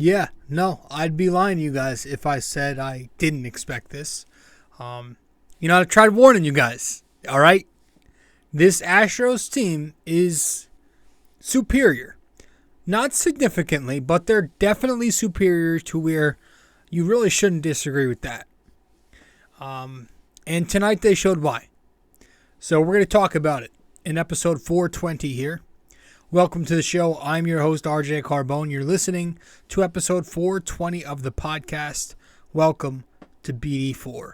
Yeah, no, I'd be lying to you guys if I said I didn't expect this. I tried warning you guys, all right? This Astros team is superior. Not significantly, but they're definitely superior to where you really shouldn't disagree with that. And tonight they showed why. So we're going to talk about it in episode 420 here. Welcome to the show. I'm your host, RJ Carbone. You're listening to episode 420 of the podcast. Welcome to BD4,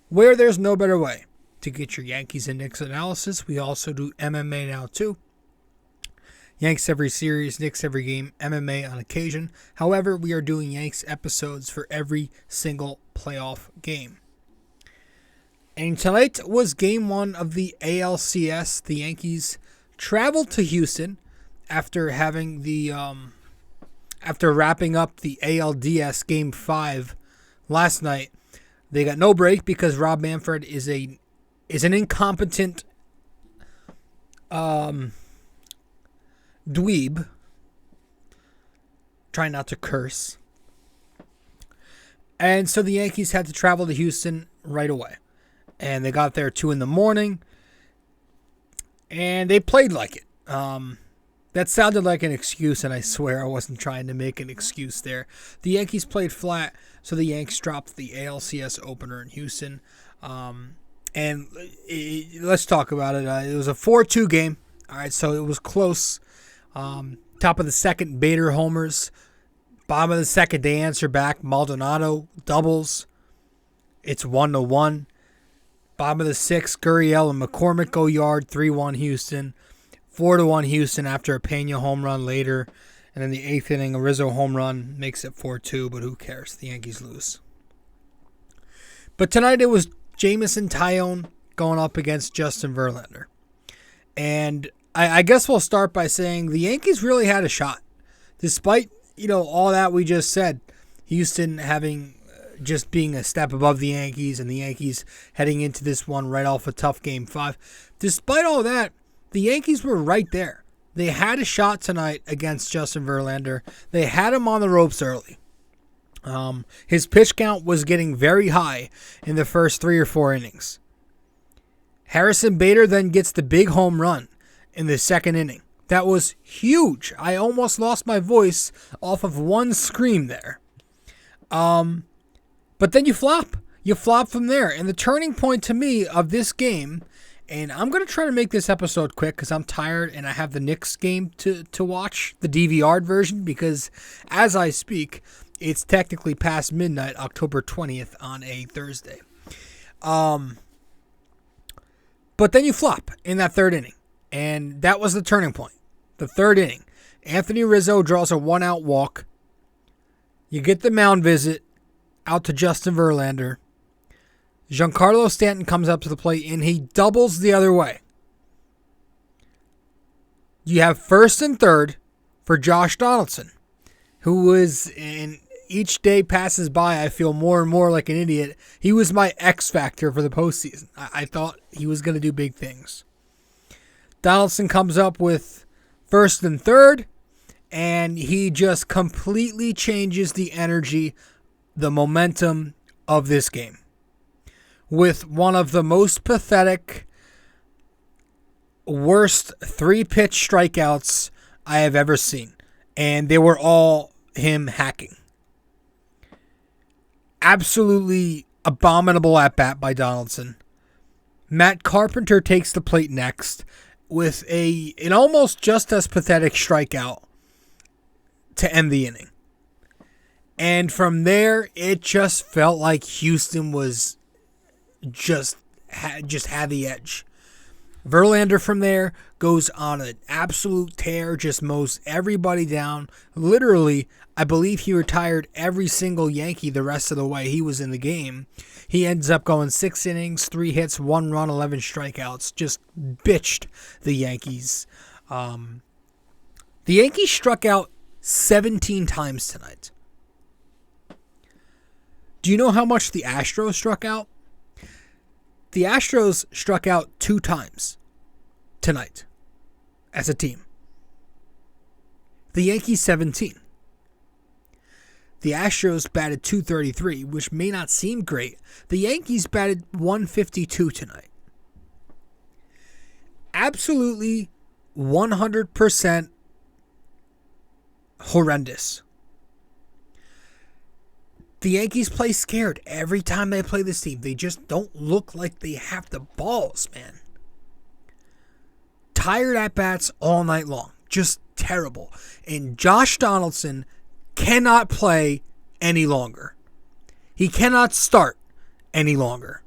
where there's no better way to get your Yankees and Knicks analysis. We also do MMA now, too. Yanks every series, Knicks every game, MMA on occasion. However, we are doing Yanks episodes for every single playoff game. And tonight was game one of the ALCS. The Yankees traveled to Houston after having after wrapping up the ALDS game 5 last night. They got no break because Rob Manfred is an incompetent dweeb. Trying not to curse. And so the Yankees had to travel to Houston right away. And they got there 2 a.m. And they played like it. That sounded like an excuse, and I swear I wasn't trying to make an excuse there. The Yankees played flat, so the Yanks dropped the ALCS opener in Houston. Let's talk about it. It was a 4-2 game. All right, so it was close. Top of the second, Bader homers. Bottom of the second, they answer back. Maldonado doubles. It's 1-1. Bottom of the sixth, Gurriel and McCormick go yard. 3-1 Houston. 4-1 Houston after a Pena home run later. And then the 8th inning, a Rizzo home run makes it 4-2, but who cares? The Yankees lose. But tonight it was Jameson Taillon going up against Justin Verlander. And I guess we'll start by saying the Yankees really had a shot. Despite, all that we just said. Houston having just being a step above the Yankees and the Yankees heading into this one right off a tough game 5. Despite all that, the Yankees were right there. They had a shot tonight against Justin Verlander. They had him on the ropes early. His pitch count was getting very high in the first 3 or 4 innings. Harrison Bader then gets the big home run in the 2nd inning. That was huge. I almost lost my voice off of one scream there. But then you flop. You flop from there. And the turning point to me of this game, and I'm going to try to make this episode quick because I'm tired and I have the Knicks game to watch, the DVR'd version, because as I speak, it's technically past midnight, October 20th on a Thursday. But then you flop in that 3rd inning, and that was the turning point. The 3rd inning, Anthony Rizzo draws a 1-out walk. You get the mound visit out to Justin Verlander. Giancarlo Stanton comes up to the plate, and he doubles the other way. You have 1st and 3rd for Josh Donaldson, who is, and each day passes by, I feel more and more like an idiot. He was my X factor for the postseason. I thought he was going to do big things. Donaldson comes up with 1st and 3rd, and he just completely changes the energy, the momentum of this game with one of the most pathetic, worst 3-pitch strikeouts I have ever seen. And they were all him hacking. Absolutely abominable at-bat by Donaldson. Matt Carpenter takes the plate next with an almost just as pathetic strikeout to end the inning. And from there, it just felt like Houston was just had the edge. Verlander from there goes on an absolute tear, just mows everybody down. Literally, I believe he retired every single Yankee the rest of the way he was in the game. He ends up going 6 innings, 3 hits, 1 run, 11 strikeouts. Just bitched the Yankees. The Yankees struck out 17 times tonight. Do you know how much the Astros struck out? The Astros struck out 2 times tonight as a team. The Yankees 17. The Astros batted .233, which may not seem great. The Yankees batted .152 tonight. Absolutely 100% horrendous. The Yankees play scared every time they play this team. They just don't look like they have the balls, man. Tired at-bats all night long. Just terrible. And Josh Donaldson cannot play any longer. He cannot start any longer.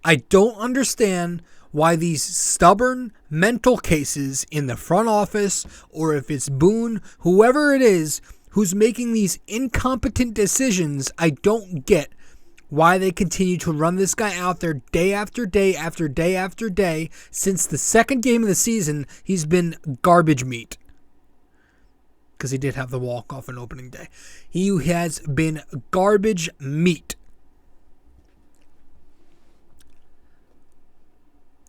I don't understand why these stubborn mental cases in the front office, or if it's Boone, whoever it is who's making these incompetent decisions, I don't get why they continue to run this guy out there day after day after day after day. Since the second game of the season, he's been garbage meat. Because he did have the walk-off on opening day. He has been garbage meat.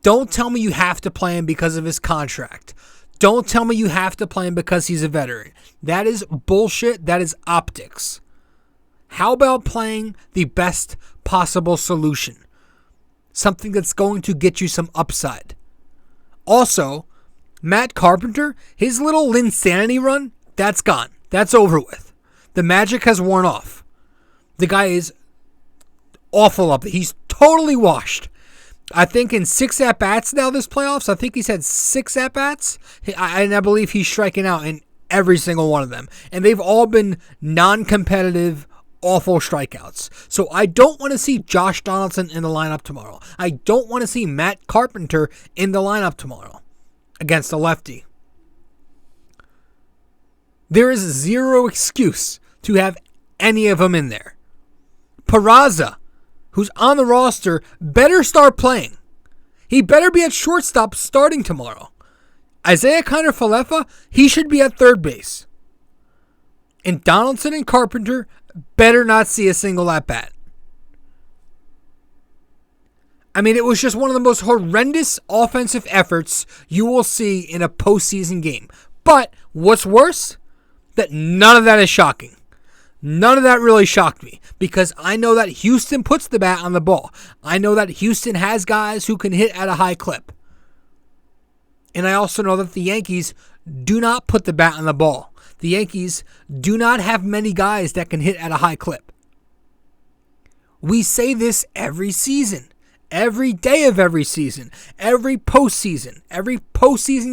Don't tell me you have to play him because of his contract. Don't tell me you have to play him because he's a veteran. That is bullshit. That is optics. How about playing the best possible solution? Something that's going to get you some upside. Also, Matt Carpenter, his little Linsanity run, that's gone. That's over with. The magic has worn off. The guy is awful up there. He's totally washed. I think in 6 at-bats now this playoffs, I think he's had 6 at-bats, and I believe he's striking out in every single one of them. And they've all been non-competitive, awful strikeouts. So I don't want to see Josh Donaldson in the lineup tomorrow. I don't want to see Matt Carpenter in the lineup tomorrow against a lefty. There is zero excuse to have any of them in there. Peraza, who's on the roster, better start playing. He better be at shortstop starting tomorrow. Isaiah Kiner-Falefa, he should be at third base. And Donaldson and Carpenter better not see a single at-bat. I mean, it was just one of the most horrendous offensive efforts you will see in a postseason game. But what's worse? That none of that is shocking. None of that really shocked me because I know that Houston puts the bat on the ball. I know that Houston has guys who can hit at a high clip. And I also know that the Yankees do not put the bat on the ball. The Yankees do not have many guys that can hit at a high clip. We say this every season. Every day of every season, every postseason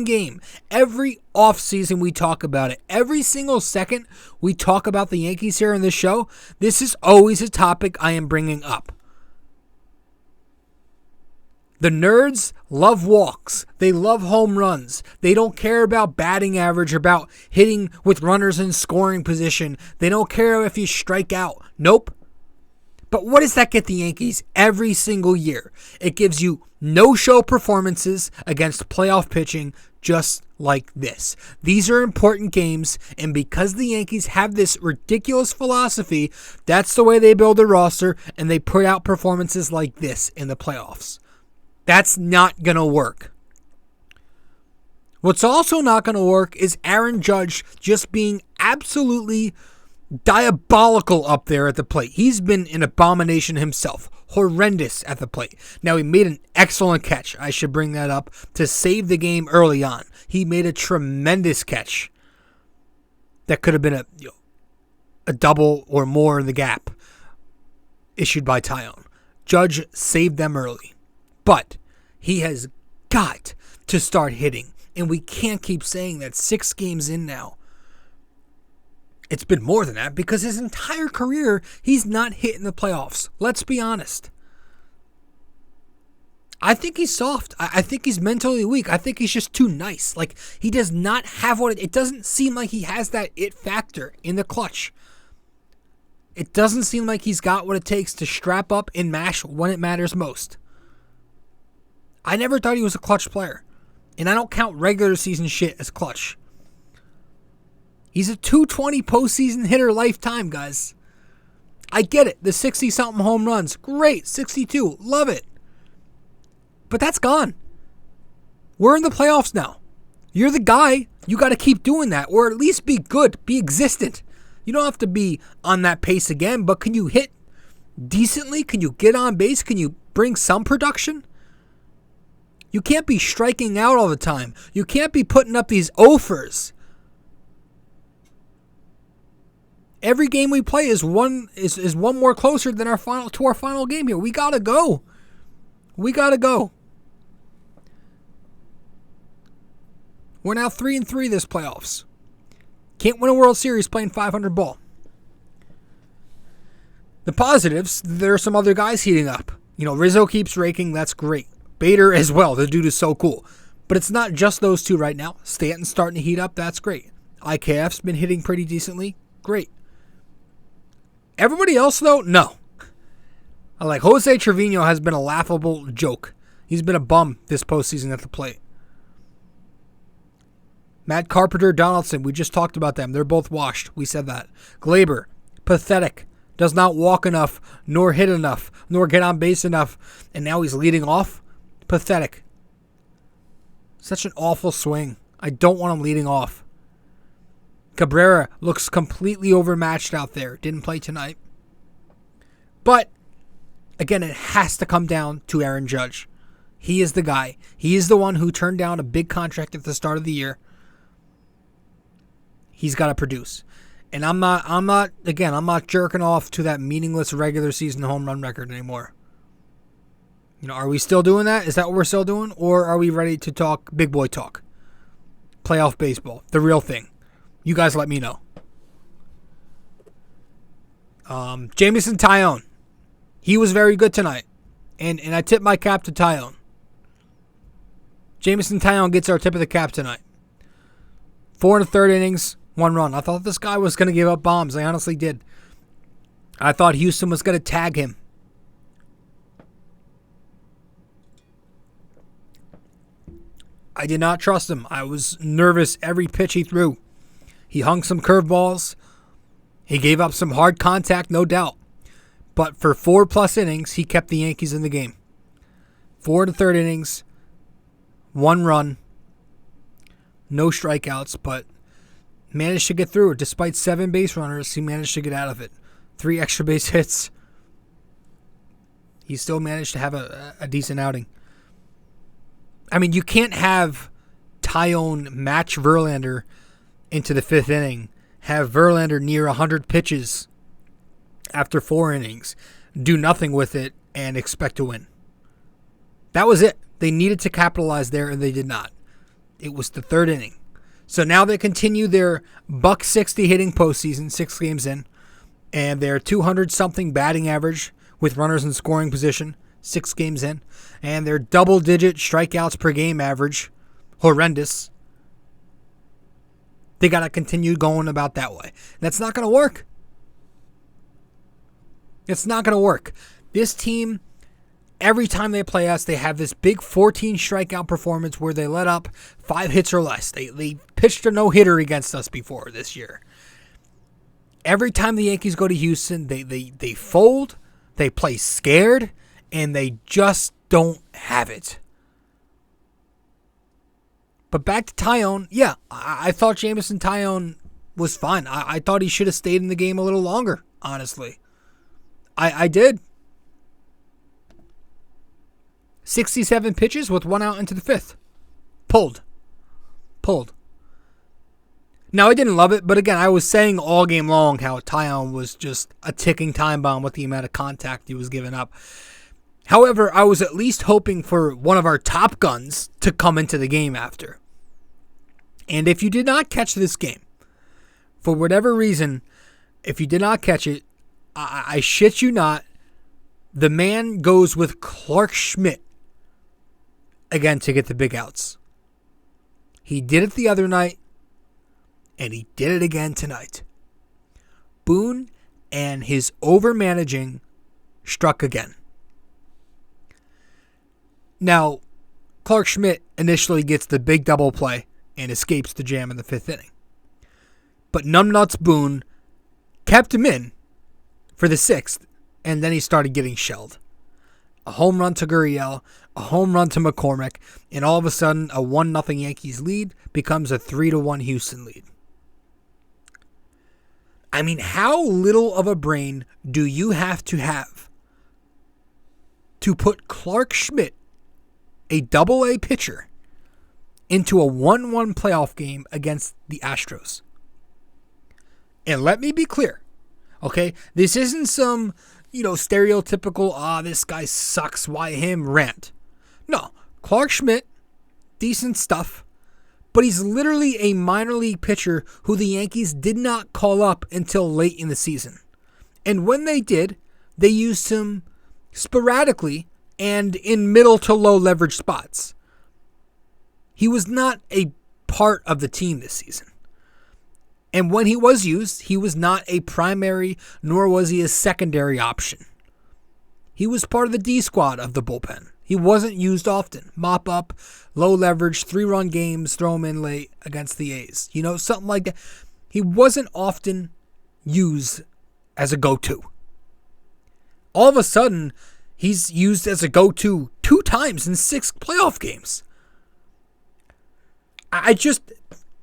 game, every offseason we talk about it. Every single second we talk about the Yankees here in this show, this is always a topic I am bringing up. The nerds love walks. They love home runs. They don't care about batting average, about hitting with runners in scoring position. They don't care if you strike out. Nope. But what does that get the Yankees every single year? It gives you no-show performances against playoff pitching just like this. These are important games, and because the Yankees have this ridiculous philosophy, that's the way they build a roster, and they put out performances like this in the playoffs. That's not going to work. What's also not going to work is Aaron Judge just being absolutely diabolical up there at the plate. He's been an abomination himself. Horrendous at the plate. Now, he made an excellent catch. I should bring that up to save the game early on. He made a tremendous catch that could have been a double or more in the gap issued by Taillon. Judge saved them early. But he has got to start hitting. And we can't keep saying that 6 games in now. It's been more than that because his entire career, he's not hit in the playoffs. Let's be honest. I think he's soft. I think he's mentally weak. I think he's just too nice. Like, he does not have what it doesn't seem like he has that it factor in the clutch. It doesn't seem like he's got what it takes to strap up and mash when it matters most. I never thought he was a clutch player. And I don't count regular season shit as clutch. He's a .220 postseason hitter lifetime, guys. I get it. The 60-something home runs. Great. 62. Love it. But that's gone. We're in the playoffs now. You're the guy. You got to keep doing that. Or at least be good. Be existent. You don't have to be on that pace again, but can you hit decently? Can you get on base? Can you bring some production? You can't be striking out all the time. You can't be putting up these offers. Every game we play is one more closer than our final game here. We gotta go. We gotta go. We're now 3-3 this playoffs. Can't win a World Series playing .500 ball. The positives, there are some other guys heating up. Rizzo keeps raking. That's great. Bader as well. The dude is so cool. But it's not just those two right now. Stanton's starting to heat up. That's great. IKF's been hitting pretty decently. Great. Everybody else, though, no. Jose Trevino has been a laughable joke. He's been a bum this postseason at the plate. Matt Carpenter, Donaldson, we just talked about them. They're both washed. We said that. Glaber, pathetic. Does not walk enough, nor hit enough, nor get on base enough. And now he's leading off. Pathetic. Such an awful swing. I don't want him leading off. Cabrera looks completely overmatched out there. Didn't play tonight. But, again, it has to come down to Aaron Judge. He is the guy. He is the one who turned down a big contract at the start of the year. He's got to produce. And I'm not jerking off to that meaningless regular season home run record anymore. Are we still doing that? Is that what we're still doing? Or are we ready to talk big boy talk? Playoff baseball. The real thing. You guys let me know. Jameson Taillon. He was very good tonight. And I tip my cap to Taillon. Jameson Taillon gets our tip of the cap tonight. 4 1/3 innings, 1 run. I thought this guy was going to give up bombs. I honestly did. I thought Houston was going to tag him. I did not trust him. I was nervous every pitch he threw. He hung some curveballs. He gave up some hard contact, no doubt. But for 4+ innings, he kept the Yankees in the game. 4 1/3 innings, 1 run, no strikeouts, but managed to get through it. Despite 7 base runners, he managed to get out of it. 3 extra base hits. He still managed to have a decent outing. I mean, you can't have Taillon match Verlander into the 5th inning, have Verlander near 100 pitches after 4 innings, do nothing with it, and expect to win. That was it. They needed to capitalize there, and they did not. It was the 3rd inning. So now they continue their $160 hitting postseason, 6 games in, and their 200-something batting average with runners in scoring position, 6 games in, and their double-digit strikeouts per game average, horrendous. They got to continue going about that way. That's not going to work. It's not going to work. This team, every time they play us, they have this big 14 strikeout performance where they let up 5 hits or less. They pitched a no-hitter against us before this year. Every time the Yankees go to Houston, they fold, they play scared, and they just don't have it. But back to Taillon, yeah, I thought Jameson Taillon was fine. I thought he should have stayed in the game a little longer, honestly. I did. 67 pitches with 1 out into the 5th. Pulled. Now, I didn't love it, but again, I was saying all game long how Taillon was just a ticking time bomb with the amount of contact he was giving up. However, I was at least hoping for one of our top guns to come into the game after. And if you did not catch this game, for whatever reason, if you did not catch it, I shit you not, the man goes with Clark Schmidt again to get the big outs. He did it the other night, and he did it again tonight. Boone and his overmanaging struck again. Now, Clark Schmidt initially gets the big double play and escapes the jam in the 5th inning. But Numbnuts Boone kept him in for the 6th, and then he started getting shelled. A home run to Gurriel, a home run to McCormick, and all of a sudden a 1-0 Yankees lead becomes a 3-1 Houston lead. I mean, how little of a brain do you have to put Clark Schmidt, a double-A pitcher, into a 1-1 playoff game against the Astros? And let me be clear, okay? This isn't some, stereotypical, this guy sucks, why him rant. No, Clark Schmidt, decent stuff, but he's literally a minor league pitcher who the Yankees did not call up until late in the season. And when they did, they used him sporadically and in middle to low leverage spots. He was not a part of the team this season. And when he was used, he was not a primary, nor was he a secondary option. He was part of the D squad of the bullpen. He wasn't used often. Mop up, low leverage, 3-run games, throw him in late against the A's. Something like that. He wasn't often used as a go-to. All of a sudden, he's used as a go-to 2 times in 6 playoff games.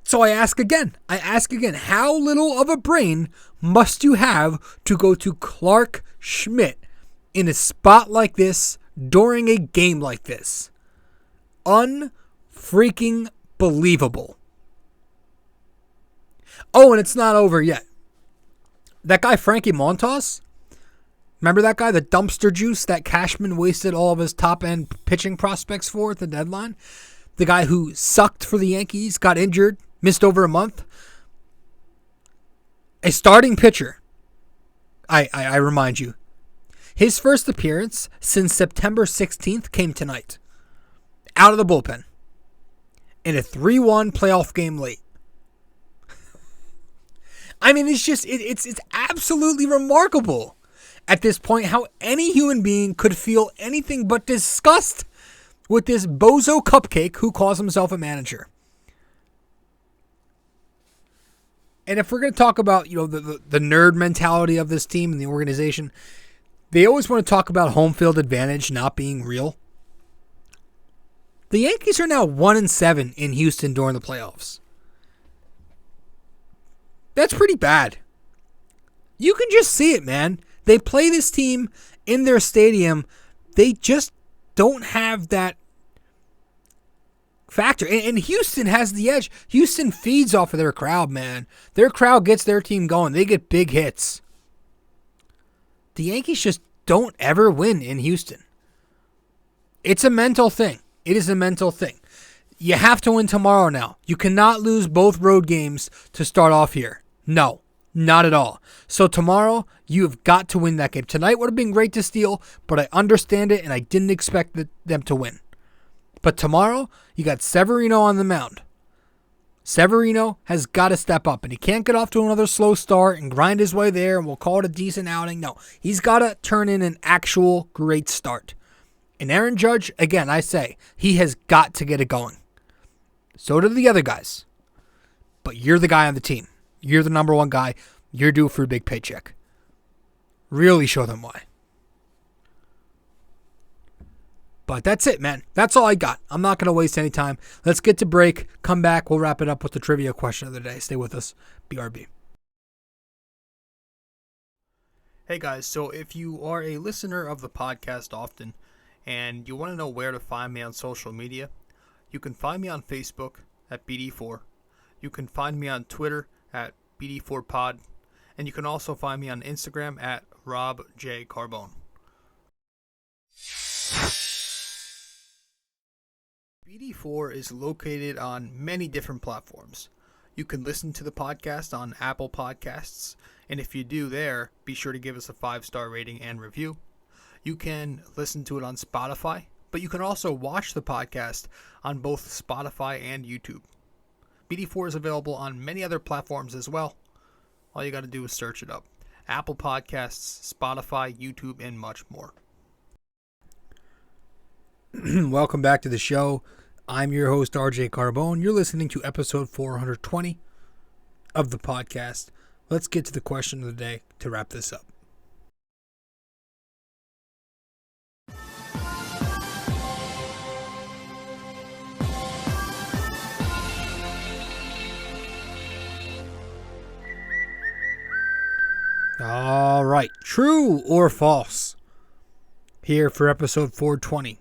So I ask again, how little of a brain must you have to go to Clark Schmidt in a spot like this during a game like this? Unfreaking believable. Oh, and it's not over yet. That guy, Frankie Montas, remember that guy, the dumpster juice that Cashman wasted all of his top-end pitching prospects for at the deadline? The guy who sucked for the Yankees, got injured, missed over a month. A starting pitcher, I remind you. His first appearance since September 16th came tonight. Out of the bullpen. In a 3-1 playoff game late. I mean, it's absolutely remarkable at this point how any human being could feel anything but disgust with this bozo cupcake who calls himself a manager. And if we're going to talk about, the nerd mentality of this team and the organization, they always want to talk about home field advantage not being real. The Yankees are now 1-7 in Houston during the playoffs. That's pretty bad. You can just see it, man. They play this team in their stadium. They just don't have that factor. And Houston has the edge. Houston feeds off of their crowd, man. Their crowd gets their team going. They get big hits. The Yankees just don't ever win in Houston. It's a mental thing. It is a mental thing. You have to win tomorrow now. You cannot lose both road games to start off here. No, not at all. So tomorrow, you have got to win that game. Tonight would have been great to steal, but I understand it, and I didn't expect them to win. But tomorrow, you got Severino on the mound. Severino has got to step up, and he can't get off to another slow start and grind his way there, and we'll call it a decent outing. No, he's got to turn in an actual great start. And Aaron Judge, again, I say, he has got to get it going. So do the other guys. But you're the guy on the team. You're the number one guy. You're due for a big paycheck. Really show them why. But that's it, man. That's all I got. I'm not going to waste any time. Let's get to break. Come back. We'll wrap it up with the trivia question of the day. Stay with us. BRB. Hey, guys. So if you are a listener of the podcast often and you want to know where to find me on social media, you can find me on Facebook at BD4. You can find me on Twitter at BD4Pod. And you can also find me on Instagram at Rob J. Carbone. BD4 is located on many different platforms. You can listen to the podcast on Apple Podcasts, and if you do there, be sure to give us a 5-star rating and review. You can listen to it on Spotify, but you can also watch the podcast on both Spotify and YouTube. BD4 is available on many other platforms as well. All you got to do is search it up. Apple Podcasts, Spotify, YouTube, and much more. Welcome back to the show. I'm your host, RJ Carbone. You're listening to episode 420 of the podcast. Let's get to the question of the day to wrap this up. right. True or false? Here for episode 420.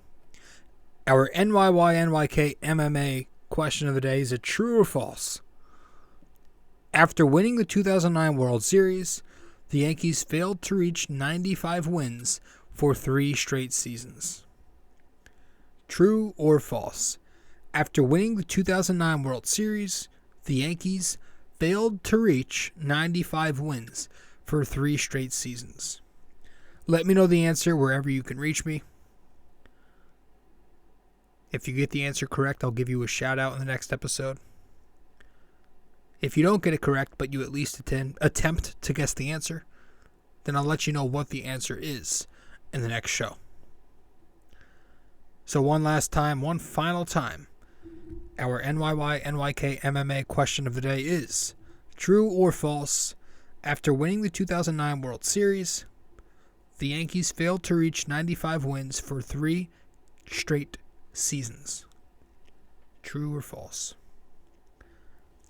Our NYY-NYK-MMA question of the day is a true or false? After winning the 2009 World Series, the Yankees failed to reach 95 wins for 3 straight seasons. True or false? After winning the 2009 World Series, the Yankees failed to reach 95 wins for 3 straight seasons. Let me know the answer wherever you can reach me. If you get the answer correct, I'll give you a shout out in the next episode. If you don't get it correct, but you at least attempt to guess the answer, then I'll let you know what the answer is in the next show. So one final time, our NYY-NYK-MMA question of the day is, true or false? After winning the 2009 World Series, the Yankees failed to reach 95 wins for 3 straight seasons. True or false?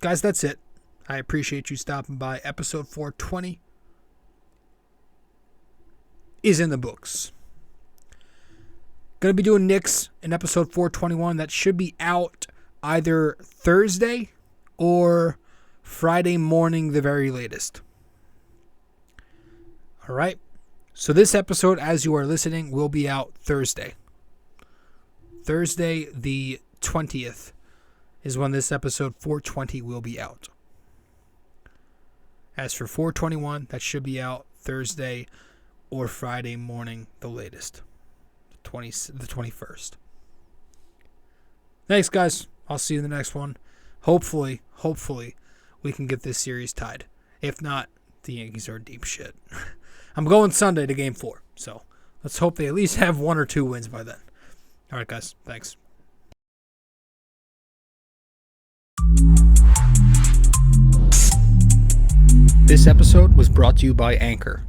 Guys, that's it. I appreciate you stopping by. Episode 420 is in the books. Going to be doing Knicks in episode 421. That should be out either Thursday or Friday morning, the very latest. All right. So this episode, as you are listening, will be out Thursday. Thursday the 20th is when this episode 420 will be out. As for 421, that should be out Thursday or Friday morning, the latest, the 21st. Thanks, guys. I'll see you in the next one. Hopefully, we can get this series tied. If not, the Yankees are deep shit. I'm going Sunday to Game 4, so let's hope they at least have 1 or 2 wins by then. All right, guys. Thanks. This episode was brought to you by Anchor.